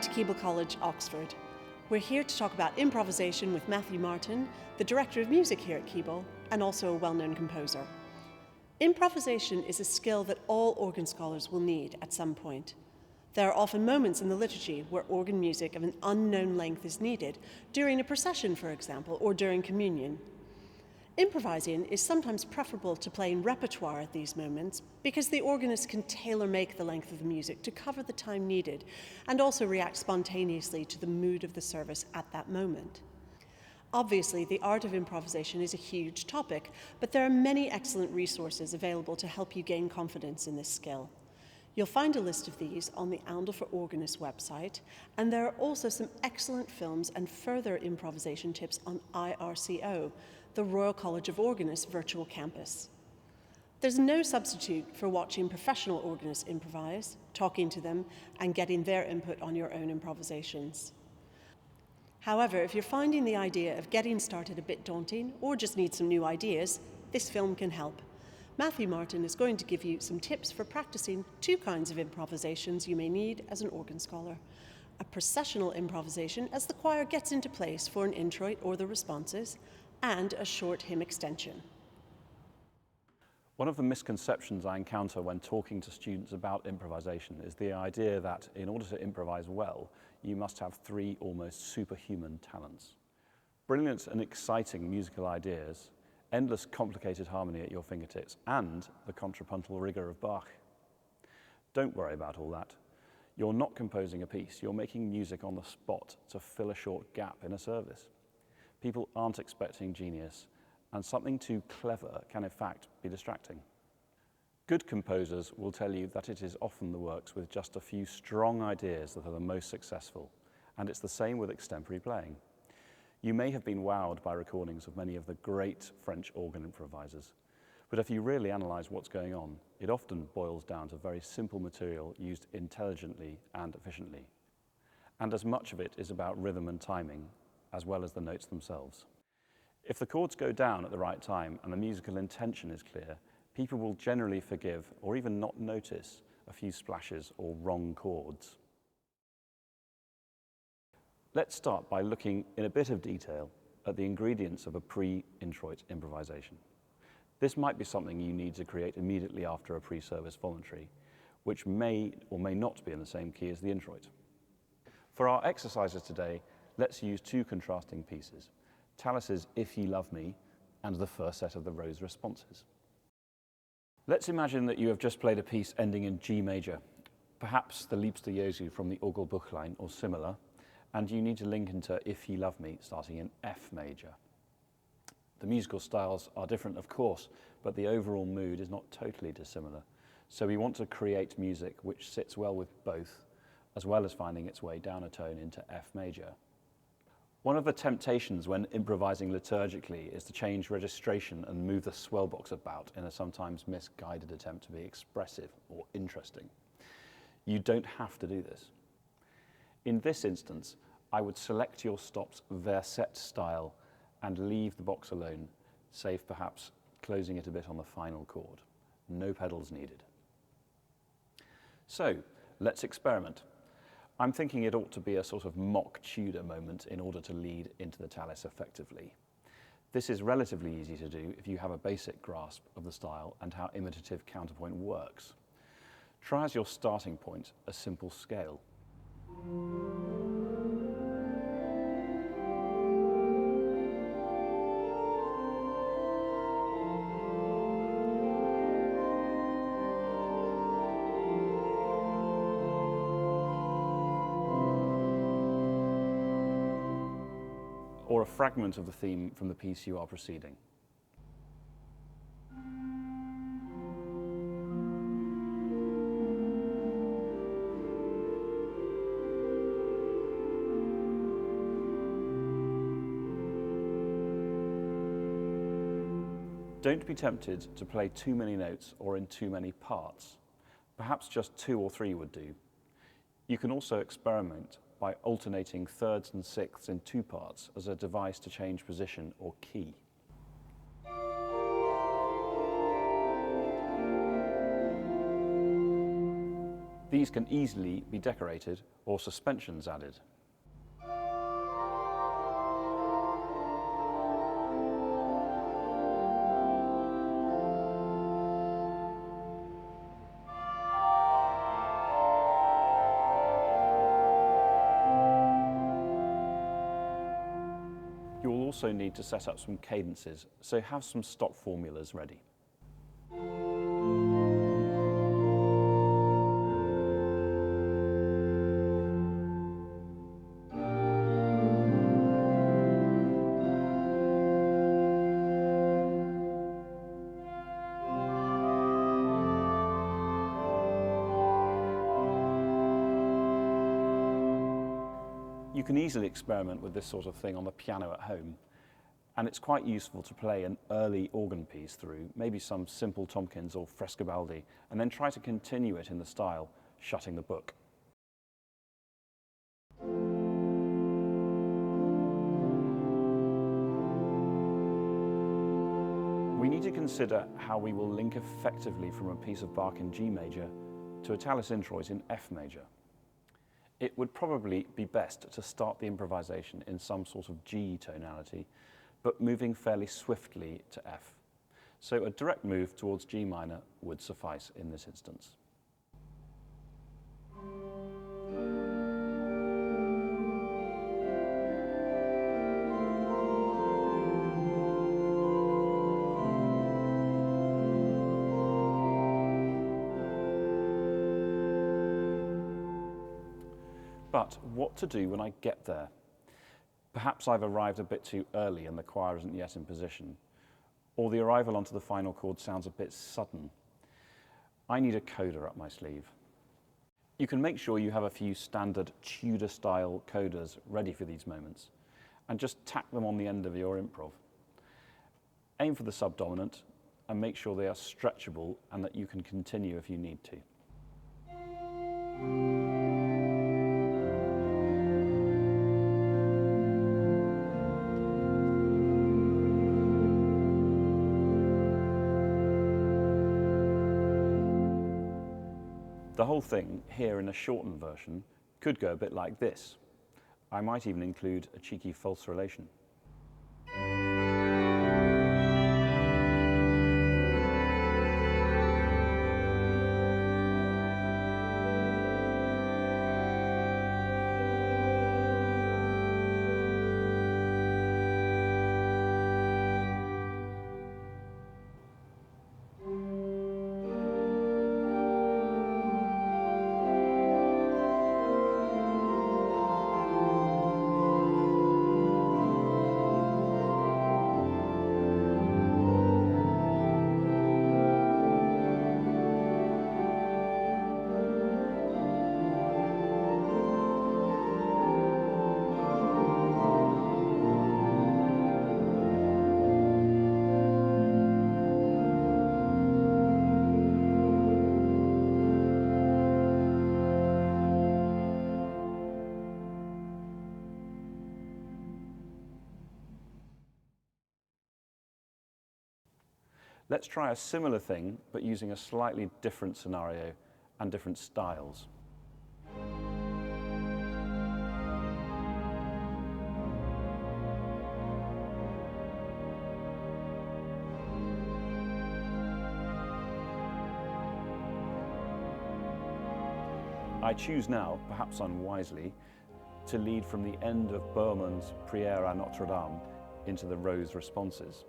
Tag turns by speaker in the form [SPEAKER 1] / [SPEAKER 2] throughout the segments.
[SPEAKER 1] Welcome to Keble College, Oxford. We're here to talk about improvisation with Matthew Martin, the Director of Music here at Keble, and also a well-known composer. Improvisation is a skill that all organ scholars will need at some point. There are often moments in the liturgy where organ music of an unknown length is needed, during a procession, for example, or during communion. Improvising is sometimes preferable to playing repertoire at these moments because the organist can tailor-make the length of the music to cover the time needed and also react spontaneously to the mood of the service at that moment. Obviously, the art of improvisation is a huge topic, but there are many excellent resources available to help you gain confidence in this skill. You'll find a list of these on the Oundle for Organists website, and there are also some excellent films and further improvisation tips on IRCO, the Royal College of Organists virtual campus. There's no substitute for watching professional organists improvise, talking to them, and getting their input on your own improvisations. However, if you're finding the idea of getting started a bit daunting or just need some new ideas, this film can help. Matthew Martin is going to give you some tips for practicing two kinds of improvisations you may need as an organ scholar. A processional improvisation as the choir gets into place for an introit or the responses, and a short hymn extension.
[SPEAKER 2] One of the misconceptions I encounter when talking to students about improvisation is the idea that in order to improvise well, you must have three almost superhuman talents. Brilliant and exciting musical ideas, endless complicated harmony at your fingertips, and the contrapuntal rigor of Bach. Don't worry about all that. You're not composing a piece, you're making music on the spot to fill a short gap in a service. People aren't expecting genius, and something too clever can in fact be distracting. Good composers will tell you that it is often the works with just a few strong ideas that are the most successful, and it's the same with extemporary playing. You may have been wowed by recordings of many of the great French organ improvisers, but if you really analyse what's going on, it often boils down to very simple material used intelligently and efficiently. And as much of it is about rhythm and timing, as well as the notes themselves. If the chords go down at the right time and the musical intention is clear, people will generally forgive or even not notice a few splashes or wrong chords. Let's start by looking in a bit of detail at the ingredients of a pre-introit improvisation. This might be something you need to create immediately after a pre-service voluntary, which may or may not be in the same key as the introit. For our exercises today, let's use two contrasting pieces, Tallis's If Ye Love Me and the first set of the Rose responses. Let's imagine that you have just played a piece ending in G major, perhaps the Liebste Jesu from the Orgelbuchlein or similar, and you need to link into If Ye Love Me starting in F major. The musical styles are different, of course, but the overall mood is not totally dissimilar. So we want to create music which sits well with both, as well as finding its way down a tone into F major. One of the temptations when improvising liturgically is to change registration and move the swell box about in a sometimes misguided attempt to be expressive or interesting. You don't have to do this. In this instance, I would select your stops versette style and leave the box alone, save perhaps closing it a bit on the final chord. No pedals needed. So, let's experiment. I'm thinking it ought to be a sort of mock Tudor moment in order to lead into the Tallis effectively. This is relatively easy to do if you have a basic grasp of the style and how imitative counterpoint works. Try as your starting point a simple scale. Or a fragment of the theme from the piece you are proceeding. Don't be tempted to play too many notes or in too many parts. Perhaps just 2 or 3 would do. You can also experiment by alternating thirds and sixths in 2 parts as a device to change position or key. These can easily be decorated or suspensions added. You will also need to set up some cadences, so have some stock formulas ready. You can easily experiment with this sort of thing on the piano at home, and it's quite useful to play an early organ piece through, maybe some simple Tompkins or Frescobaldi, and then try to continue it in the style, shutting the book. We need to consider how we will link effectively from a piece of Bach in G major to a Tallis introit in F major. It would probably be best to start the improvisation in some sort of G tonality, but moving fairly swiftly to F. So a direct move towards G minor would suffice in this instance. But what to do when I get there? Perhaps I've arrived a bit too early and the choir isn't yet in position, or the arrival onto the final chord sounds a bit sudden. I need a coda up my sleeve. You can make sure you have a few standard Tudor-style codas ready for these moments, and just tack them on the end of your improv. Aim for the subdominant, and make sure they are stretchable and that you can continue if you need to. The whole thing, here in a shortened version, could go a bit like this. I might even include a cheeky false relation. Let's try a similar thing, but using a slightly different scenario and different styles. I choose now, perhaps unwisely, to lead from the end of Berman's Prière à Notre Dame into the Rose responses.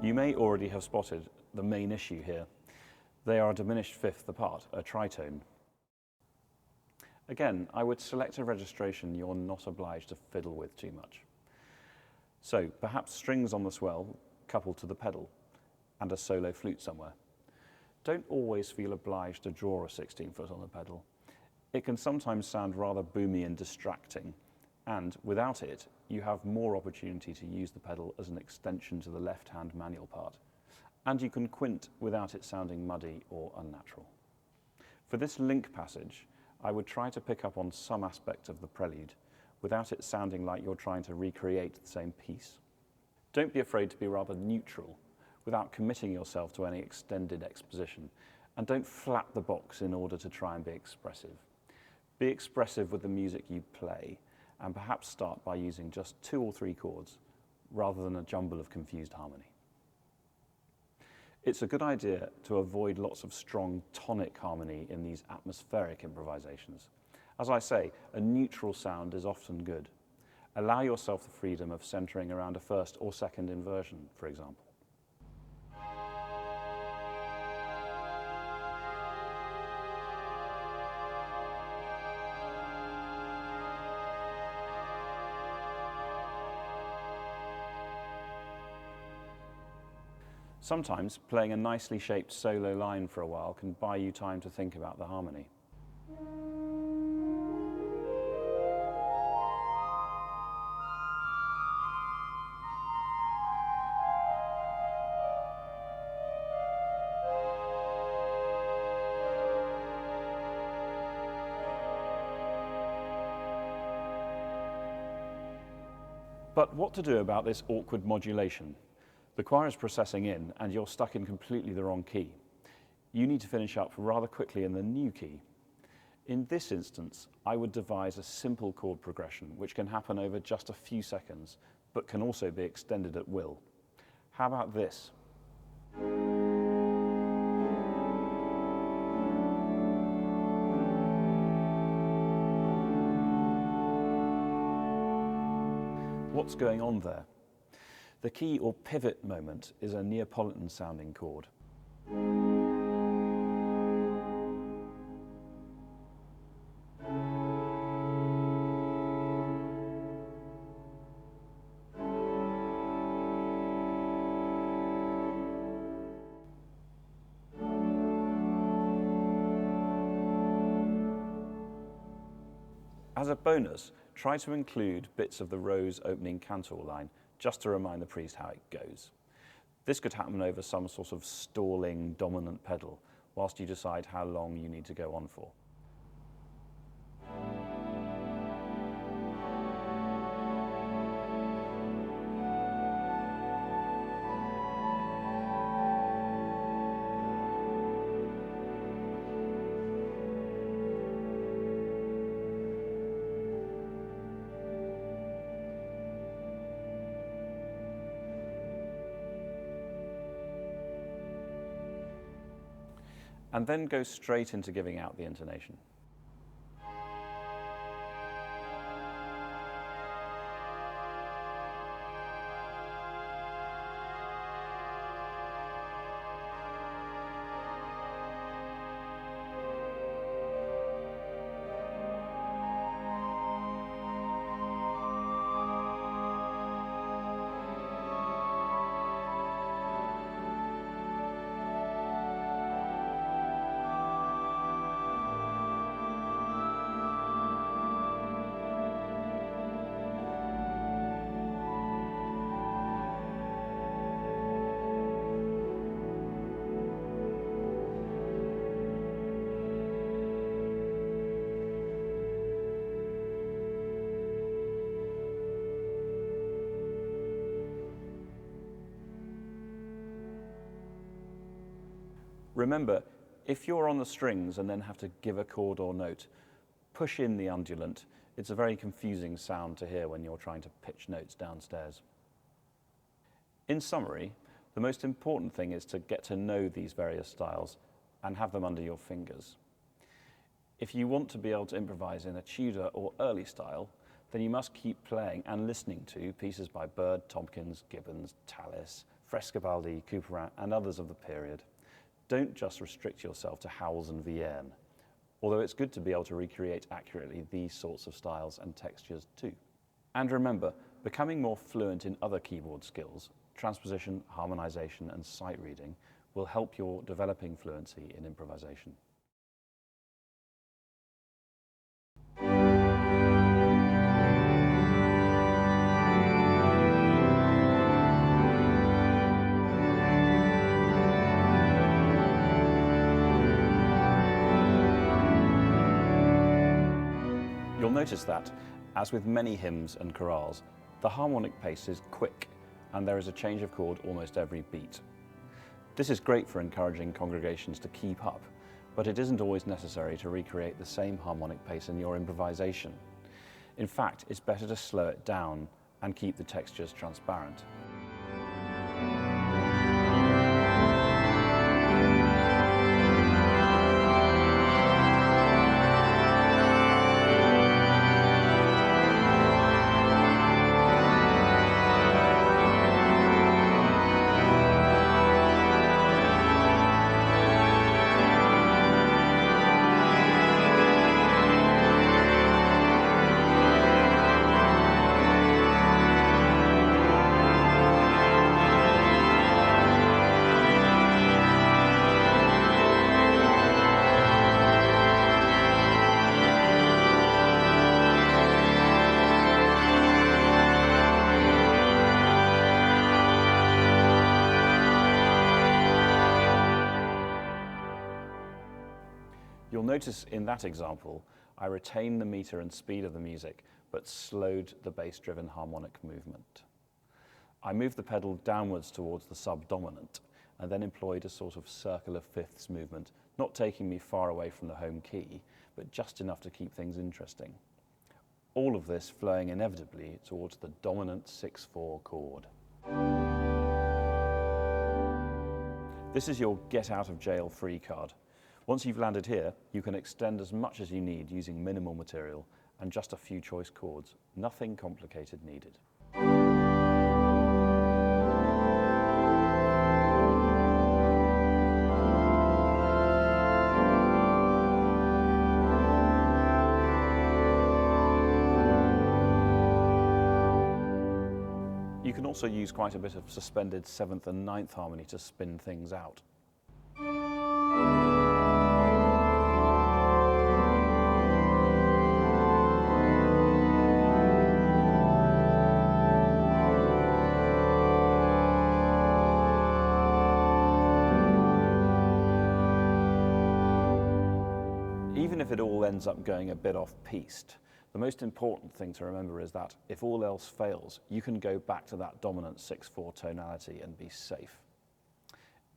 [SPEAKER 2] You may already have spotted the main issue here. They are a diminished fifth apart, a tritone. Again, I would select a registration you're not obliged to fiddle with too much. So perhaps strings on the swell coupled to the pedal and a solo flute somewhere. Don't always feel obliged to draw a 16-foot on the pedal. It can sometimes sound rather boomy and distracting, and without it, you have more opportunity to use the pedal as an extension to the left-hand manual part, and you can quint without it sounding muddy or unnatural. For this link passage, I would try to pick up on some aspect of the prelude without it sounding like you're trying to recreate the same piece. Don't be afraid to be rather neutral without committing yourself to any extended exposition, and don't flap the box in order to try and be expressive. Be expressive with the music you play, and perhaps start by using just 2 or 3 chords rather than a jumble of confused harmony. It's a good idea to avoid lots of strong tonic harmony in these atmospheric improvisations. As I say, a neutral sound is often good. Allow yourself the freedom of centering around a first or second inversion, for example. Sometimes playing a nicely shaped solo line for a while can buy you time to think about the harmony. But what to do about this awkward modulation? The choir is processing in and you're stuck in completely the wrong key. You need to finish up rather quickly in the new key. In this instance, I would devise a simple chord progression which can happen over just a few seconds, but can also be extended at will. How about this? What's going on there? The key or pivot moment is a Neapolitan sounding chord. As a bonus, try to include bits of the Rose opening cantor line just to remind the priest how it goes. This could happen over some sort of stalling dominant pedal whilst you decide how long you need to go on for. And then go straight into giving out the intonation. Remember, if you're on the strings and then have to give a chord or note, push in the undulant. It's a very confusing sound to hear when you're trying to pitch notes downstairs. In summary, the most important thing is to get to know these various styles and have them under your fingers. If you want to be able to improvise in a Tudor or early style, then you must keep playing and listening to pieces by Bird, Tompkins, Gibbons, Tallis, Frescobaldi, Couperin, and others of the period. Don't just restrict yourself to Howells and Vierne, although it's good to be able to recreate accurately these sorts of styles and textures too. And remember, becoming more fluent in other keyboard skills, transposition, harmonization, and sight reading will help your developing fluency in improvisation. notice that, as with many hymns and chorales, the harmonic pace is quick and there is a change of chord almost every beat. This is great for encouraging congregations to keep up, but it isn't always necessary to recreate the same harmonic pace in your improvisation. In fact, it's better to slow it down and keep the textures transparent. You'll notice in that example, I retained the meter and speed of the music, but slowed the bass-driven harmonic movement. I moved the pedal downwards towards the subdominant, and then employed a sort of circle of fifths movement, not taking me far away from the home key, but just enough to keep things interesting. All of this flowing inevitably towards the dominant 6/4 chord. This is your get out of jail free card. Once you've landed here, you can extend as much as you need using minimal material and just a few choice chords. Nothing complicated needed. You can also use quite a bit of suspended 7th and 9th harmony to spin things out. Even if it all ends up going a bit off-piste, the most important thing to remember is that if all else fails, you can go back to that dominant 6/4 tonality and be safe.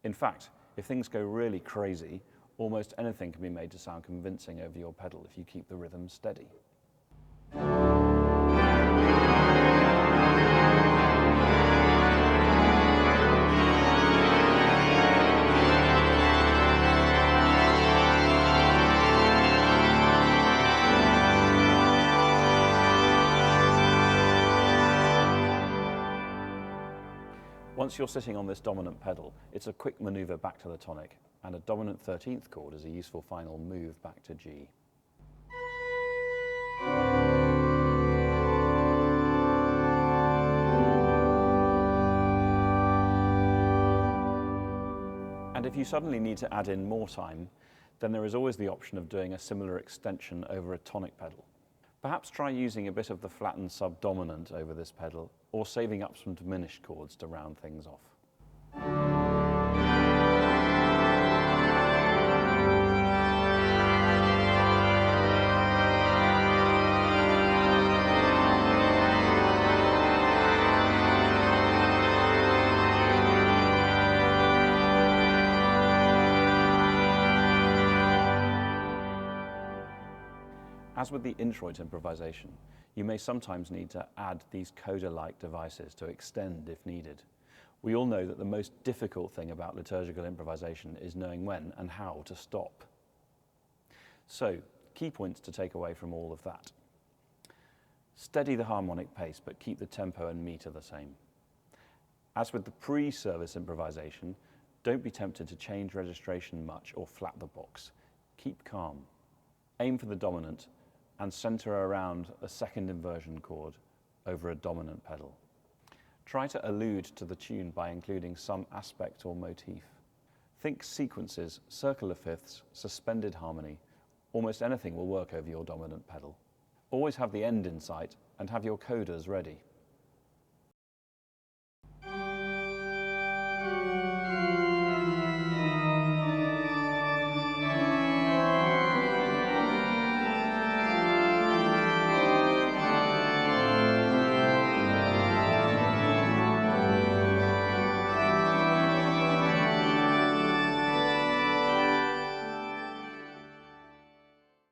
[SPEAKER 2] In fact, if things go really crazy, almost anything can be made to sound convincing over your pedal if you keep the rhythm steady. Once you're sitting on this dominant pedal, it's a quick maneuver back to the tonic, and a dominant 13th chord is a useful final move back to G. And if you suddenly need to add in more time, then there is always the option of doing a similar extension over a tonic pedal. Perhaps try using a bit of the flattened subdominant over this pedal, or saving up some diminished chords to round things off. As with the introit improvisation, you may sometimes need to add these coda-like devices to extend if needed. We all know that the most difficult thing about liturgical improvisation is knowing when and how to stop. So, key points to take away from all of that. Steady the harmonic pace, but keep the tempo and meter the same. As with the pre-service improvisation, don't be tempted to change registration much or flat the box. Keep calm. Aim for the dominant and center around a second inversion chord over a dominant pedal. Try to allude to the tune by including some aspect or motif. Think sequences, circle of fifths, suspended harmony. Almost anything will work over your dominant pedal. Always have the end in sight and have your codas ready.